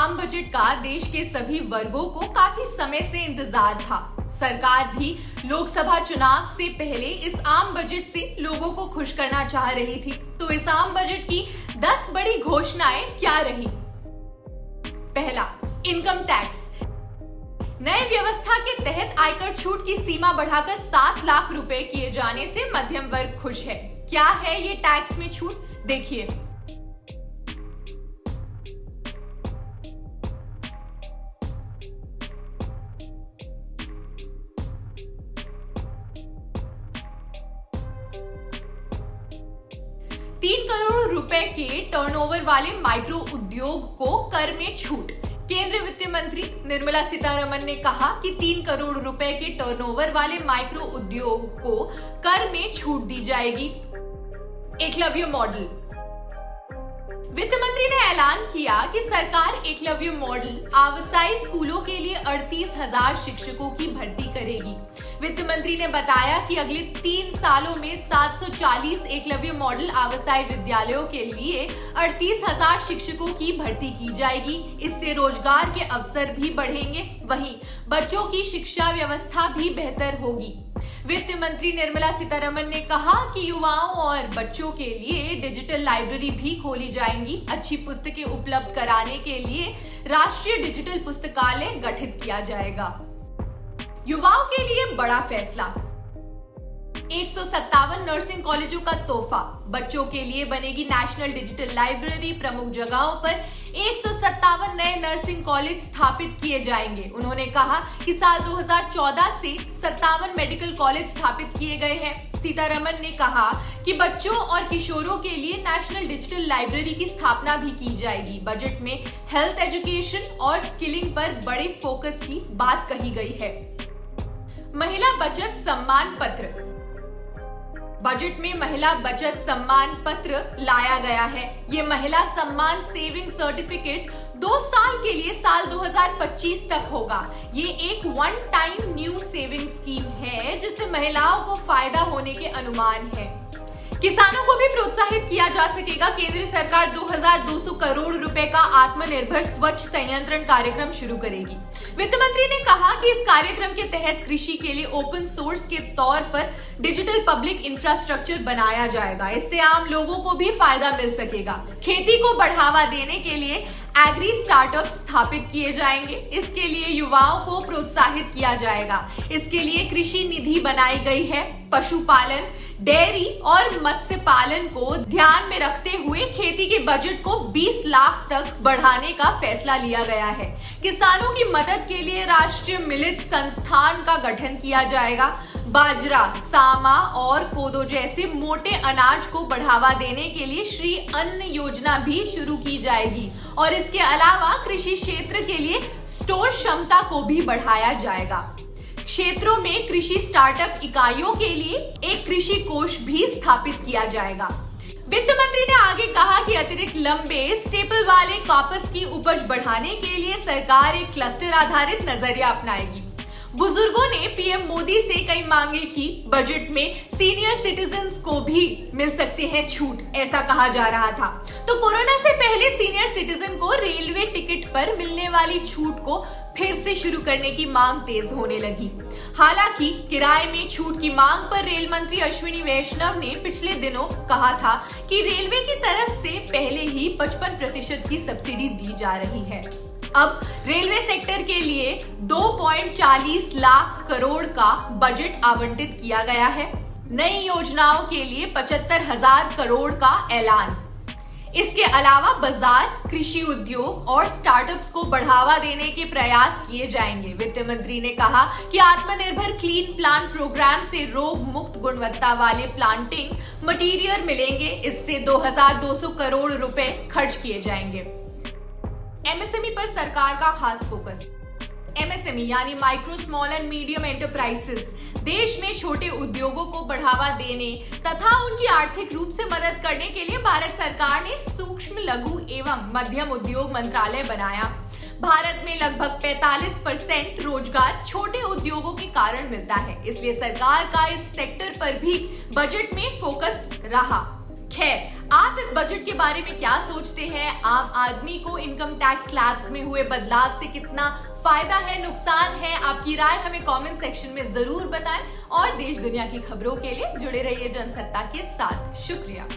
आम बजट का देश के सभी वर्गों को काफी समय से इंतजार था। सरकार भी लोकसभा चुनाव से पहले इस आम बजट से लोगों को खुश करना चाह रही थी। तो इस आम बजट की 10 बड़ी घोषणाएं क्या रही? पहला, इनकम टैक्स। नए व्यवस्था के तहत आयकर छूट की सीमा बढ़ाकर 7 लाख रुपए किए जाने से मध्यम वर्ग खुश है। क्या है ये टैक्स में छूट? देखिए, ₹3 करोड़ के टर्नओवर वाले माइक्रो उद्योग को कर में छूट। केंद्रीय वित्त मंत्री निर्मला सीतारमण ने कहा कि 3 करोड़ रुपए के टर्नओवर वाले माइक्रो उद्योग को कर में छूट दी जाएगी। एकलव्य मॉडल। वित्त मंत्री ने ऐलान किया कि सरकार एकलव्य मॉडल आवासीय स्कूलों के लिए 38,000 शिक्षकों की भर्ती करेगी। वित्त मंत्री ने बताया कि अगले 3 सालों में 740 एकलव्य मॉडल आवासीय विद्यालयों के लिए 38,000 शिक्षकों की भर्ती की जाएगी। इससे रोजगार के अवसर भी बढ़ेंगे, वहीं बच्चों की शिक्षा व्यवस्था भी बेहतर होगी। वित्त मंत्री निर्मला सीतारमण ने कहा कि युवाओं और बच्चों के लिए डिजिटल लाइब्रेरी भी खोली जाएंगी। अच्छी पुस्तकें उपलब्ध कराने के लिए राष्ट्रीय डिजिटल पुस्तकालय गठित किया जाएगा। युवाओं के लिए बड़ा फैसला। 157 नर्सिंग कॉलेजों का तोहफा। बच्चों के लिए बनेगी नेशनल डिजिटल लाइब्रेरी। प्रमुख जगहों पर 157 नए नर्सिंग कॉलेज स्थापित किए जाएंगे। उन्होंने कहा कि साल 2014 से 57 मेडिकल कॉलेज स्थापित किए गए हैं। सीतारमण ने कहा कि बच्चों और किशोरों के लिए नेशनल डिजिटल लाइब्रेरी की स्थापना भी की जाएगी। बजट में हेल्थ एजुकेशन और स्किलिंग पर बड़े फोकस की बात कही गई है। महिला बचत सम्मान पत्र। बजट में महिला बचत सम्मान पत्र लाया गया है। ये महिला सम्मान सेविंग सर्टिफिकेट 2 साल के लिए साल 2025 तक होगा। ये एक one time new saving scheme है जिससे महिलाओं को फायदा होने के अनुमान है। किसानों को भी प्रोत्साहित किया जा सकेगा। केंद्र सरकार 2200 करोड़ रुपए का आत्मनिर्भर स्वच्छ संयंत्रण कार्यक्रम शुरू करेगी। वित्त मंत्री ने कहा कि इस कार्यक्रम के तहत कृषि के लिए ओपन सोर्स के तौर पर डिजिटल पब्लिक इंफ्रास्ट्रक्चर बनाया जाएगा। इससे आम लोगों को भी फायदा मिल सकेगा। खेती को बढ़ावा देने के लिए एग्री स्टार्टअप स्थापित किए जाएंगे। इसके लिए युवाओं को प्रोत्साहित किया जाएगा। इसके लिए कृषि निधि बनाई गई है। पशुपालन, डेयरी और मत्स्य पालन को ध्यान में रखते हुए खेती के बजट को 20 लाख तक बढ़ाने का फैसला लिया गया है। किसानों की मदद के लिए राष्ट्रीय मिलेट संस्थान का गठन किया जाएगा। बाजरा, सामा और कोदो जैसे मोटे अनाज को बढ़ावा देने के लिए श्री अन्न योजना भी शुरू की जाएगी और इसके अलावा कृषि क्षेत्र के लिए स्टोर क्षमता को भी बढ़ाया जाएगा। क्षेत्रों में कृषि स्टार्टअप इकाइयों के लिए एक कृषि कोष भी स्थापित किया जाएगा। वित्त मंत्री ने आगे कहा कि अतिरिक्त लंबे स्टेपल वाले कॉपस की उपज बढ़ाने के लिए सरकार एक क्लस्टर आधारित नजरिया अपनाएगी। बुजुर्गों ने पीएम मोदी से कई मांगे की। बजट में सीनियर सिटीजन्स को भी मिल सकते हैं छूट, ऐसा कहा जा रहा था। तो कोरोना से पहले सीनियर सिटीजन को रेलवे टिकट पर मिलने वाली छूट को फिर से शुरू करने की मांग तेज होने लगी। हालांकि किराए में छूट की मांग पर रेल मंत्री अश्विनी वैष्णव ने पिछले दिनों कहा था कि रेलवे की तरफ से पहले ही 55% की सब्सिडी दी जा रही है। अब रेलवे सेक्टर के लिए 2.40 लाख करोड़ का बजट आवंटित किया गया है। नई योजनाओं के लिए 75,000 करोड़ का ऐलान। इसके अलावा बाजार, कृषि उद्योग और स्टार्टअप्स को बढ़ावा देने के प्रयास किए जाएंगे। वित्त मंत्री ने कहा कि आत्मनिर्भर क्लीन प्लांट प्रोग्राम से रोग मुक्त गुणवत्ता वाले प्लांटिंग मटेरियल मिलेंगे। इससे 2200 करोड़ रुपए खर्च किए जाएंगे। एमएसएमई पर सरकार का खास फोकस। एमएसएमई यानी micro small and medium enterprises देश में छोटे उद्योगों को बढ़ावा देने तथा उनकी आर्थिक रूप से मदद करने के लिए भारत सरकार ने सूक्ष्म, लघु एवं मध्यम उद्योग मंत्रालय बनाया। भारत में लगभग 45% रोजगार छोटे उद्योगों के कारण मिलता है, इसलिए सरकार का इस सेक्टर पर भी बजट में फोकस रहा। खैर, आप इस बजट के बारे में क्या सोचते हैं? आम आदमी को इनकम टैक्स स्लैब्स में हुए बदलाव से कितना फायदा है, नुकसान है? आपकी राय हमें कमेंट सेक्शन में जरूर बताएं और देश दुनिया की खबरों के लिए जुड़े रहिए जनसत्ता के साथ। शुक्रिया।